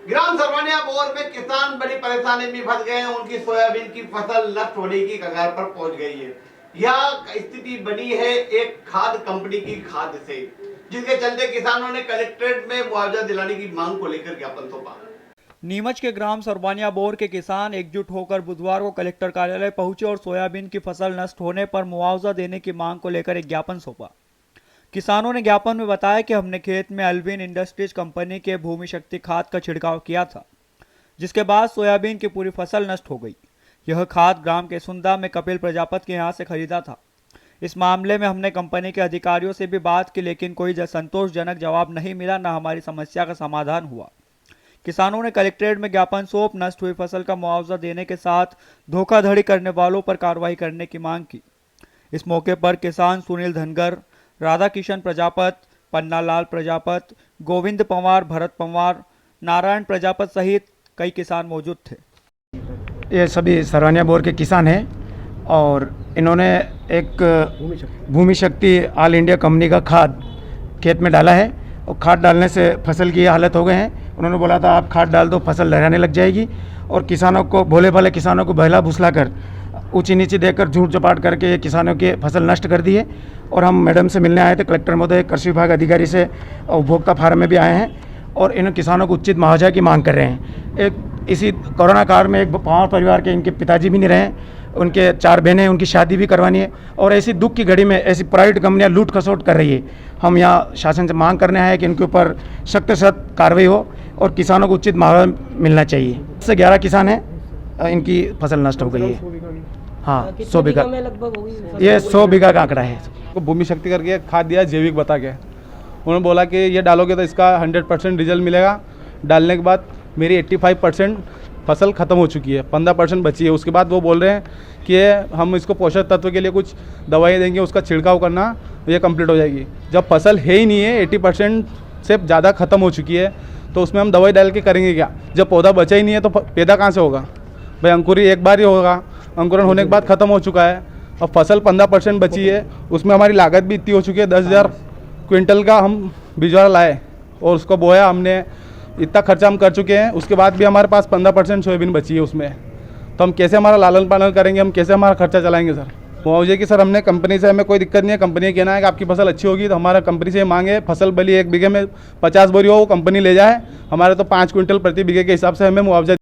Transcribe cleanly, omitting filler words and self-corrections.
ग्राम Sarwania bore में किसान बड़ी परेशानी में फंस गए हैं। उनकी सोयाबीन की फसल नष्ट होने की कगार पर पहुंच गई है। यह स्थिति बनी है एक खाद कंपनी की खाद से, जिसके चलते किसानों ने कलेक्ट्रेट में मुआवजा दिलाने की मांग को लेकर ज्ञापन सौंपा। नीमच के ग्राम सरवानिया बोर के किसान एकजुट होकर बुधवार को कलेक्टर कार्यालय पहुंचे और सोयाबीन की फसल नष्ट होने पर मुआवजा देने की मांग को लेकर एक ज्ञापन सौंपा। किसानों ने ज्ञापन में बताया कि हमने खेत में अल्विन इंडस्ट्रीज कंपनी के भूमि शक्ति खाद का छिड़काव किया था, जिसके बाद सोयाबीन की पूरी फसल नष्ट हो गई। यह खाद ग्राम के सुंदा में कपिल प्रजापति के यहाँ से खरीदा था। इस मामले में हमने कंपनी के अधिकारियों से भी बात की, लेकिन कोई संतोषजनक जवाब नहीं मिला, न हमारी समस्या का समाधान हुआ। किसानों ने कलेक्ट्रेट में ज्ञापन सौंप नष्ट हुई फसल का मुआवजा देने के साथ धोखाधड़ी करने वालों पर कार्रवाई करने की मांग की। इस मौके पर किसान सुनील धनगर, राधा किशन प्रजापति, पन्नालाल प्रजापति, गोविंद पंवार, भरत पंवार, नारायण प्रजापति सहित कई किसान मौजूद थे। ये सभी सरवानिया बोर के किसान हैं और इन्होंने एक भूमि शक्ति ऑल इंडिया कंपनी का खाद खेत में डाला है और खाद डालने से फसल की ये हालत हो गए हैं। उन्होंने बोला था आप खाद डाल दो, फसल लहराने लग जाएगी, और किसानों को, भोले भाले किसानों को बहला भुसला कर, ऊंची नीची देकर, झूठ चपाट करके ये किसानों की फसल नष्ट कर दी है। और हम मैडम से मिलने आए थे, कलेक्टर महोदय, कृषि विभाग अधिकारी से, उपभोक्ता फार्म में भी आए हैं और इन किसानों को उचित मुआवजा की मांग कर रहे हैं। एक इसी कोरोना काल में एक पंवार परिवार के इनके पिताजी भी नहीं रहे, उनके 4 बहनें हैं, उनकी शादी भी करवानी है, और ऐसी दुख की घड़ी में ऐसी प्राइवेट कंपनियां लूट खसोट कर रही है। हम यहाँ शासन से मांग करने आए हैं कि इनके ऊपर सख्त से सख्त कार्रवाई हो और किसानों को उचित मुआवजा मिलना चाहिए। 11 किसान हैं, इनकी फसल नष्ट हो गई है। हाँ, 100 बीघा में लगभग होगी। ये 100 बीघा का आंकड़ा है। भूमि शक्ति करके खाद दिया जैविक बता के, उन्होंने बोला कि ये डालोगे तो इसका 100% रिजल्ट मिलेगा। डालने के बाद मेरी 85% फसल ख़त्म हो चुकी है, 15% बची है। उसके बाद वो बोल रहे हैं कि हम इसको पोषक तत्व के लिए कुछ दवाई देंगे, उसका छिड़काव करना, ये कंप्लीट हो जाएगी। जब फसल है ही नहीं है, 80% से ज़्यादा ख़त्म हो चुकी है, तो उसमें हम दवाई डाल के करेंगे क्या? जब पौधा बचा ही नहीं है तो पैदा कहाँ से होगा भाई? अंकुरी एक बार ही होगा, अंकुरण होने के बाद ख़त्म हो चुका है। अब फसल 15% बची है, उसमें हमारी लागत भी इतनी हो चुकी है। 10,000 क्विंटल का हम बिजवाड़ा लाए और उसको बोया हमने, इतना खर्चा हम कर चुके हैं। उसके बाद भी हमारे पास 15% सोयाबीन बची है उसमें, तो हम कैसे हमारा लालन पालन करेंगे? हम कैसे हमारा खर्चा चलाएंगे सर? मुआवजे की सर हमने कंपनी से, हमें कोई दिक्कत नहीं है। कंपनी कहना है कि आपकी फसल अच्छी होगी तो हमारा कंपनी से मांगे, फसल भली 1 बीघे में 50 बोरी हो, वो कंपनी ले जाए, हमारे तो 5 क्विंटल प्रति बीघे के हिसाब से हमें मुआवजा